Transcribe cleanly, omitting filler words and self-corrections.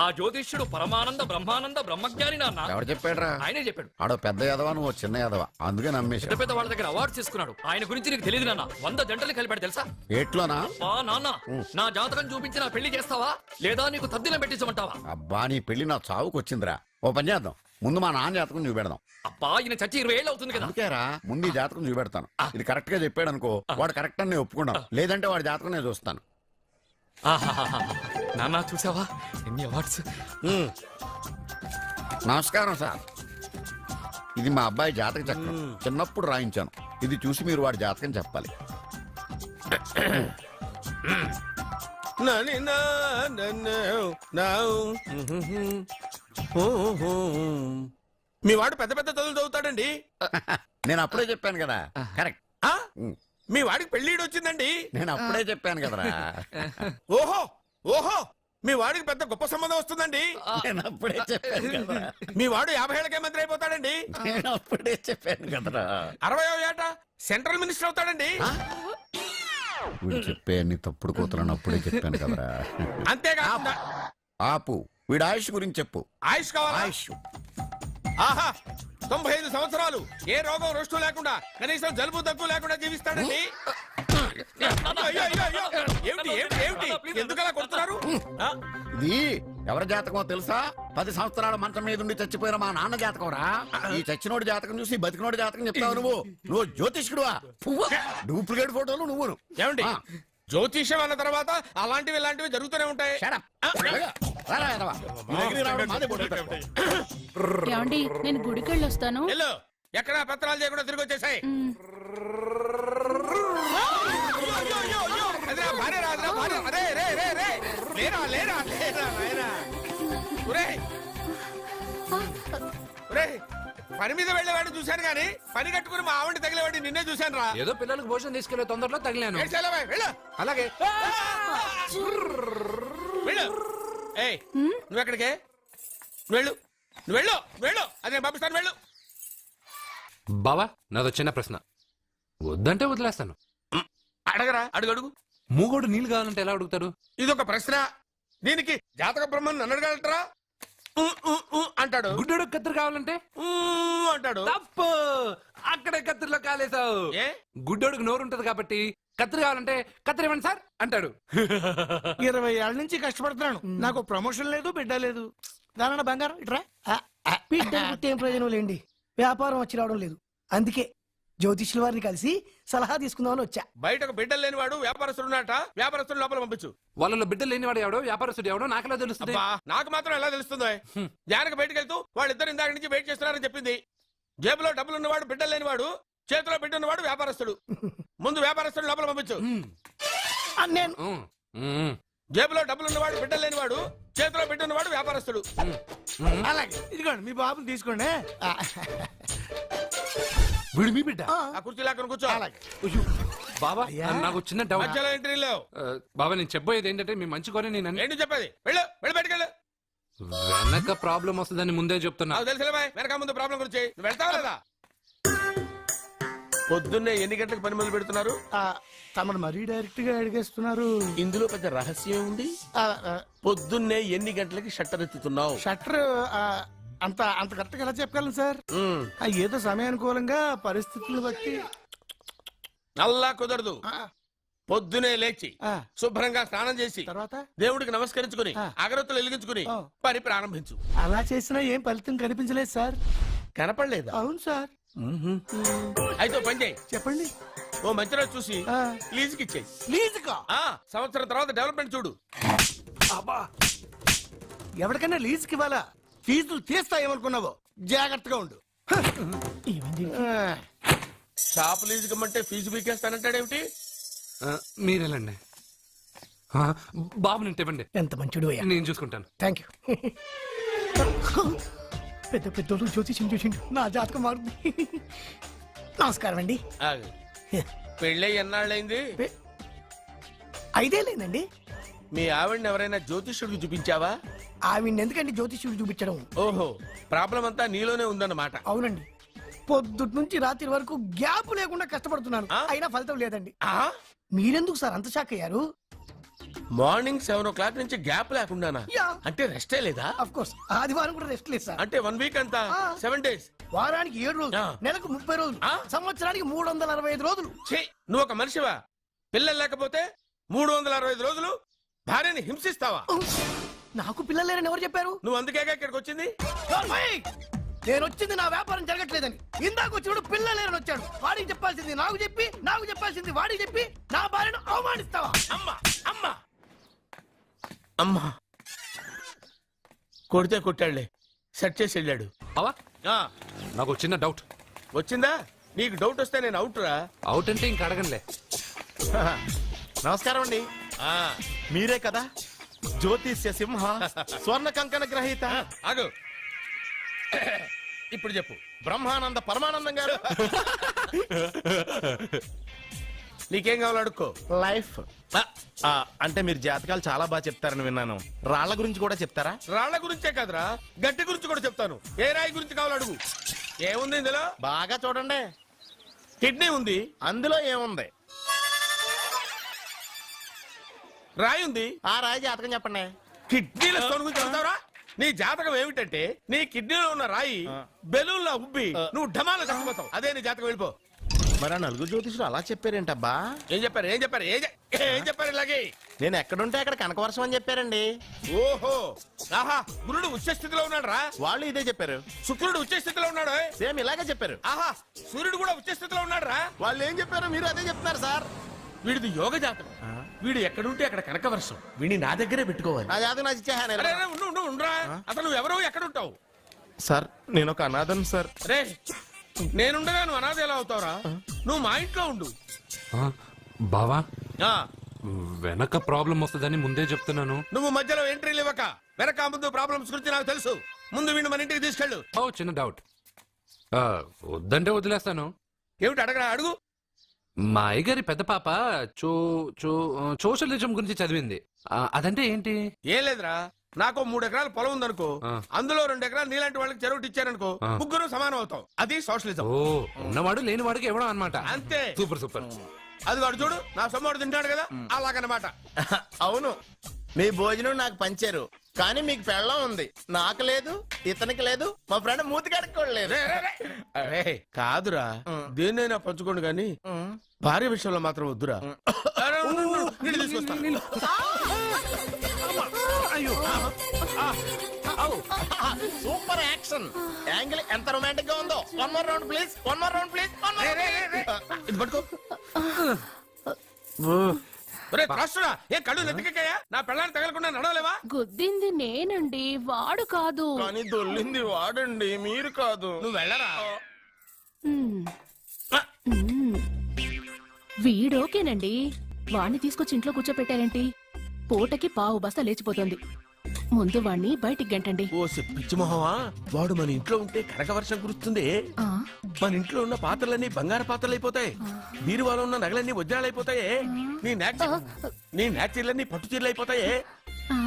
ఆ జ్యోతిష్యుడు పరమానంద బ్రహ్మానంద బ్రహ్మజ్ఞాని నాన్న. ఎవరు చెప్పాడురా? ఆయనే చెప్పాడు. ఆడో పెద్ద యాదవా, నువ్వు చిన్న యాదవా, అందుకే నమ్మేశా. పెద్ద పెద్ద వాళ్ళ దగ్గర అవార్డు తీసుకున్నాడు. ఆయన గురించి నీకు తెలియదు నాన్న. 100 జంటలు కలిపాడు తెలుసా? ఏట్లోనా? నాన్న, నా జాతకం చూపించి నా పెళ్లి చేస్తావా లేదా నీకు తద్దిలం పెట్టించమంటావా? అబ్బా, నీ పెళ్లి నా చావుకు వచ్చిందిరా. ఓ పని చేద్దాం, ముందు మా నాన్న జాతకం చూపెడదాం. అబ్బా, ఈయన చచ్చి 20 ఏళ్ళు అవుతుంది కదా. అందుకేరా ముందు ఈ జాతకం చూపెడతాను. ఇది కరెక్ట్ గా చెప్పాడు అనుకో, వాడు కరెక్ట్ అని నేను ఒప్పుకున్నాను. లేదంటే వాడి జాతకం నేను చూస్తాను. నాన్న చూసావా ఎన్ని అవార్డ్స్? నమస్కారం సార్, ఇది మా అబ్బాయి జాతక చక్రం. చిన్నప్పుడు రాయించాను. ఇది చూసి మీరు వాడి జాతకం చెప్పాలి. మీ వాడు పెద్ద పెద్ద చదువులు చదువుతాడండి. నేను అప్పుడే చెప్పాను కదా. కరెక్ట్. మీ వాడికి పెళ్లిడు వచ్చిందండి. నేను అప్పుడే చెప్పాను కదరా. ఓహో ఓహో, మీ వాడికి పెద్ద గొప్ప సంబంధం వస్తుందండి. నేను అప్పుడే చెప్పాను కదా. మీ వాడు 50 ఏళ్ళకే మంత్రి అయిపోతాడండి. నేను అప్పుడే చెప్పాను కదరా. 60వ ఏట సెంట్రల్ మినిస్టర్ అవుతాడండి. వీడు చెప్పే అన్ని తప్పుడు కూతురని అప్పుడే చెప్పాను కదరా. అంతేకాకుండా ఆపు, వీడి ఆయుష్ గురించి చెప్పు. ఆయుష్ కావాలా? ఆయుష్ ఆహా, 95 సంవత్సరాలు ఏ రోగం రుష్టు లేకుండా, కనీసం జలుబు దగ్గు లేకుండా జీవిస్తాడండి. అయ్యో, అయ్యో, అయ్యో. ఏమిటి ఏమిటి ఏమిటి, ఎందుకలా కొడుతున్నారు? ఇది ఎవరి జాతకమో తెలుసా? 10 సంవత్సరాల మంచం మీద ఉండి చచ్చిపోయిన మా నాన్న జాతకం రా. ఈ చచ్చినోడి జాతకం చూసి బతికినోడి జాతకం చెప్తావు నువ్వు జ్యోతిష్కుడువా? డూప్లికేట్ ఫోటోలు నువ్వు. ఏమండి, జ్యోతిష్యం అన్న తర్వాత అలాంటివి ఇలాంటివి జరుగుతూనే ఉంటాయి. ఏమండి, నేను గుడికి వెళ్ళి వస్తాను. ఎక్కడ పత్రాలు చేయకుండా తిరిగి వచ్చేసాయి. పని మీద వెళ్ళేవాడిని చూశాను గానీ పని కట్టుకుని మా ఆవిడ తగిలేవాడిని నిన్నే చూశాను రా. ఏదో పిల్లలకు భోజనం తీసుకెళ్లే తొందరలో తగిలాను. అలాగే నువ్వు ఎక్కడికే? వెళ్ళు నువ్వు వెళ్ళు వెళ్ళు, అదే పంపిస్తాను, వెళ్ళు. బావా, నాదో చిన్న ప్రశ్న. వద్దంటే వదిలేస్తాను. అడగరా, అడుగు అడుగు. మూగోడు నీళ్ళు కావాలంటే ఎలా అడుగుతాడు? ఇదొక ప్రశ్న. దీనికి జాతక బ్రహ్మను నన్ను అడగలటరా? అంటాడు. గుడ్డోడు కత్తిరి కావాలంటే అంటాడు. తప్పు, అక్కడే కత్తిరిలో కాలేసావు. గుడ్డోడికి నోరు ఉంటది కాబట్టి కత్తిరి కావాలంటే కత్తిరి ఇవ్వండి సార్ అంటాడు. 20 ఏళ్ళ నుంచి కష్టపడుతున్నాను, నాకు ప్రమోషన్ లేదు, బిడ్డ లేదు. దానన్న బంగారం ఇట్రా. బిడ్డ పుట్టి ఏం ప్రయోజనం లేండి, వ్యాపారం వచ్చి రావడం లేదు. అందుకే జ్యోతిష్యుల వారిని కలిసి సలహా తీసుకుందామని వచ్చా. బయటకు బిడ్డలు లేనివాడు వ్యాపారస్తుడు ఉన్నట. వ్యాపారస్తుడు లోపల పంపించు. వాళ్ళలో బిడ్డలు లేనివాడు ఎవడో వ్యాపారస్తుడు ఎవడో నాకెలా తెలుస్తుంది? నాకు మాత్రం ఎలా తెలుస్తుందో? జానకి బయటకు వెళ్తూ వాళ్ళిద్దరు ఇందాక నుంచి వెయిట్ చేస్తున్నారని చెప్పింది. జేబులో డబ్బులు ఉన్నవాడు బిడ్డలు లేనివాడు, చేతిలో బిడ్డ ఉన్నవాడు వ్యాపారస్తుడు. ముందు వ్యాపారస్తుడు లోపల పంపించు. నేను జేబులో డబ్బులు ఉన్నవాడు బిడ్డలు లేనివాడు, చేతిలో బిడ్డ ఉన్నవాడు వ్యాపారస్తుడు. అలాగే, ఇదిగోండి మీ బాబుని తీసుకోండి. వీడు మీ బిడ్డ? ఆ కుర్చీ లాక్కను కూర్చో. బాబా, నాకు చిన్న డౌట్. మధ్యలో ఎంట్రీ లేవు. బాబా, నేను చెప్పబోయేది ఏంటంటే మీ మంచి కోరే నేను ఏంటి చెప్పేది? వెళ్ళు వెళ్ళి బయటకు వెళ్ళు. వెనక ప్రాబ్లం వస్తుందని ముందే చెప్తున్నా. నాకు తెలుసులే, వెనక ముందు ప్రాబ్లం గురించి. నువ్వు వెళ్తావా లేదా? పొద్దున్నే ఎన్ని గంటలకు పని మొదలు పెడుతున్నారు? తమను మరీ డైరెక్ట్ గా అడిగేస్తున్నారు. ఇందులో పెద్ద రహస్యం ఉంది. పొద్దున్నే ఎన్ని గంటలకి షట్టర్ ఎత్తుతున్నావు? షట్టర్ అంత అంత కరెక్ట్ గా ఎలా చెప్పగలను సార్? ఏదో సమయానుకూలంగా పరిస్థితులను బట్టి. అల్లా కుదరదు. పొద్దునే లేచి శుభ్రంగా స్నానం చేసి తర్వాత దేవుడికి నమస్కరించుకుని అగరత్తులు వెలిగించుకుని పని ప్రారంభించు. అలా చేసినా ఏం ఫలితం కనిపించలేదు సార్. కనపడలేదు? అవును సార్. అయితే పని చేయి. చెప్పండి. ఓ మంచి రోజు చూసి లీజుకి ఇచ్చేయి. లీజుకా? సంవత్సరం తర్వాత డెవలప్మెంట్ చూడు. ఎవరికైనా లీజుకి ఇవ్వాలా? ఫీజులు తీస్తాయేమనుకున్నావో, జాగ్రత్తగా ఉండు. షాప్ లీజుకి ఇమ్మంటే ఫీజు పీకేస్తానంటాడేమిటి? మీరేలండి బాబు, నేను ఇవ్వండి. ఎంత మంచిడు, నేను చూసుకుంటాను. Thank you. పెద్ద పెద్దోళ్ళు జ్యోతిష్యం చూసిండు, నా జాతకం మారుంది. నమస్కారం అండి. పెళ్ళై ఎన్నాళ్ళైంది? 5 ఏళ్ళైందండి. మీ ఆవిడని ఎవరైనా జ్యోతిష్యుడికి చూపించావా? ఆవిడ ఎందుకండి జ్యోతిష్యుడు చూపించడం? ఓహో, ప్రాబ్లం అంతా నీలోనే ఉందన్నమాట. అవునండి, పొద్దుటి నుంచి రాత్రి వరకు గ్యాప్ లేకుండా కష్టపడుతున్నాను, అయినా ఫలితం లేదండి. మీరెందుకు సార్ అంత షాక్ అయ్యారు? మార్నింగ్ 7 నుంచి గ్యాప్ లేకుండానా? యా. అంటే రెస్టే లేదా? అఫ్ కోర్స్ ఆదివారం కూడా రెస్ట్ లేదు సార్. అంటే 1 వీక్ అంతా 7 days. వారానికి 7 రోజులు, ఆ. నెలకు 30 రోజులు, ఆ. సంవత్సరానికి 365 రోజులు. ఛీ, నువ్వు ఒక మనిషివా? పిల్లలు లేకపోతే 365 రోజులు భార్యని హింసిస్తావా? నాకు పిల్లలు లేరని ఎవరు చెప్పారు? నువ్వు అందుకేగా ఇక్కడికి వచ్చింది. నార్మల్! నేను వచ్చింది నా వ్యాపారం జరగట్లేదని. ఇందాక వచ్చినప్పుడు పిల్లలు లేరని వచ్చాడు. వాడికి చెప్పాల్సింది నాకు చెప్పి, నాకు చెప్పాల్సింది వాడికి చెప్పి నా భార్యను అవమానిస్తావా? అమ్మా అమ్మా అమ్మా కొడితే కొట్టాడులే, సెట్ చేసి వెళ్ళాడు. బావా ఆ, నాకు ఒక చిన్న డౌట్. వచ్చిందా? నీకు డౌట్ వస్తే నేను అవుట్ రా. అవుట్ అంటే ఇంక అడగనులే. నమస్కారం అండి. ఆ, మీరే కదా జ్యోతిష్య సింహ స్వర్ణ కంకణ గ్రహీత ఆగు. ఇప్పుడు చెప్పు. బ్రహ్మానంద పరమానందం గారు. నీకేం కావాలో అడుక్కో. లైఫ్ అంటే మీరు జాతకాలు చాలా బాగా చెప్తారని విన్నాను. రాళ్ల గురించి కూడా చెప్తారా? రాళ్ల గురించే కాదురా, గట్టి గురించి కూడా చెప్తాను. ఏ రాయి గురించి కావాలో అడుగు. ఏముంది ఇందులో? బాగా చూడండి. కిడ్నీ ఉంది. అందులో ఏముంది? రాయి ఉంది. ఆ రాయి జాతకం చెప్పండి. కిడ్నీల స్టోన్ గురించి చెప్తావురా? నీ జాతకం ఏమిటంటే నీ కిడ్నీలో ఉన్న రాయి బెలూన్లా ఉబ్బి నువ్వు ఢమాలో చచ్చిపోతావు. అదే నీ జాతకం. వెళ్ళిపో. మరి ఆ నలుగురు జ్యోతిషులు అలా చెప్పారేంటబ్బా? ఏం చెప్పారు? ఏం చెప్పారు? ఏం చెప్పారు ఇలాగే? నేను ఎక్కడుంటే అక్కడ కనకవర్షం అని చెప్పారండి. ఓహో, ఆహా, గురుడు ఉచ్చ స్థితిలో ఉన్నాడు రా. వాళ్ళు ఇదే చెప్పారు. శుక్రుడు ఉచ్చ స్థితిలో ఉన్నాడు. సేమ్ ఇలాగే చెప్పారు. ఆహా, సూర్యుడు కూడా ఉచ్చ స్థితిలో ఉన్నాడు రా. వాళ్ళు ఏం చెప్పారు మీరు అదే చెప్తున్నారు సార్. వీడిది యోగ జాతకం. వీడు ఎక్కడుంటే అక్కడ కనకవర్షం. వీడిని నా దగ్గరే పెట్టుకోవాలి. నా జాతకం నాకు ఇచ్చేహాను. అరే, అరే, ఉండురా. అసలు నువ్వు ఎవరో ఎక్కడుంటావు? సార్ నేను ఒక అనాథం సార్. రే, నేనుండగా నువ్వు అనాథ ఎలా అవుతావురా? నువ్వు మా ఇంట్లో ఉండు. ఆ, బావా ఆ, వెనక ప్రాబ్లం వస్తుందని ముందే చెప్తున్నాను. నువ్వు మధ్యలో ఎంట్రీలు ఇవ్వక. వెనక ముందు ప్రాబ్లమ్స్ గురించి నాకు తెలుసు. ముందు వీడిని మన ఇంటికి తీసుకెళ్ళు. ఓ చిన్న డౌట్. వద్దంటే వదిలేస్తాను. ఏమిటి అడగరా? అడుగు. మా అయ్యగారి పెద్ద పాప సోషలిజం గురించి చదివింది. అదంటే ఏంటి? ఏం లేదురా, నాకు 3 ఎకరాల పొలం ఉందనుకో, ఆ. అందులో 2 ఎకరాలు నీలాంటి వాళ్ళకి చెరువు ఇచ్చారనుకో, ఆ. ముగ్గురు సమానం అవుతాం. అది సోషలిజం. ఓ ఉన్నవాడు లేనివాడికి ఇవ్వడం అనమాట. అంతే. Super super. అది వాడు చూడు, నా సొమ్మడు తింటాడు కదా, అలాగనమాట. అవును, మీ భోజనం నాకు పంచారు, కానీ మీకు పెళ్ళం ఉంది. నాకు లేదు, ఇతనికి లేదు, మా ఫ్రెండ్ మూతి కడుక్కోలేదు. అరే, కాదురా, దేన్నైనా పంచుకోండి కానీ భార్య విషయంలో మాత్రం వద్దురా. అరే, ఉండు, ఉండు, నీళ్ళు తీసుకొస్తా. సూపర్ యాక్షన్ యాంగిల్ ఎంత రొమాంటిక్ గా ఉందో. One more round please, one more round please. ఇది పట్టుకో. ఒరే త్రాసుడా, ఏ కళ్ళు నెత్తికెక్కాయా? నా పెళ్ళాన్ని తగలకుండా నడవలేవా? గుద్దింది నేనండి, వాడు కాదు. కానీ దొల్లింది వాడండి, మీరు కాదు. నువ్వు వెళ్ళరా. మ్మ్. మ్మ్. వీడోకేనండి. వాణ్ణి తీసుకొచ్చి ఇంట్లో కూర్చోపెట్టారేంటి? పూటకి పావు బస్తా లేచిపోతుంది. ముందు వాణ్ణి బయటికి గంటండి. ఓ పిచ్చి మొహమా, వాడు మన ఇంట్లో ఉంటే కనక వర్షం కురుస్తుంది. ఆ, మన ఇంట్లో ఉన్న పాత్రలన్నీ బంగారు పాత్రలు అయిపోతాయి. బీరువాలో ఉన్న నగలన్నీ వజ్రాలు అయిపోతాయి. నీ నాచీర్లన్నీ పట్టు చీరలు అయిపోతాయి. ఆ.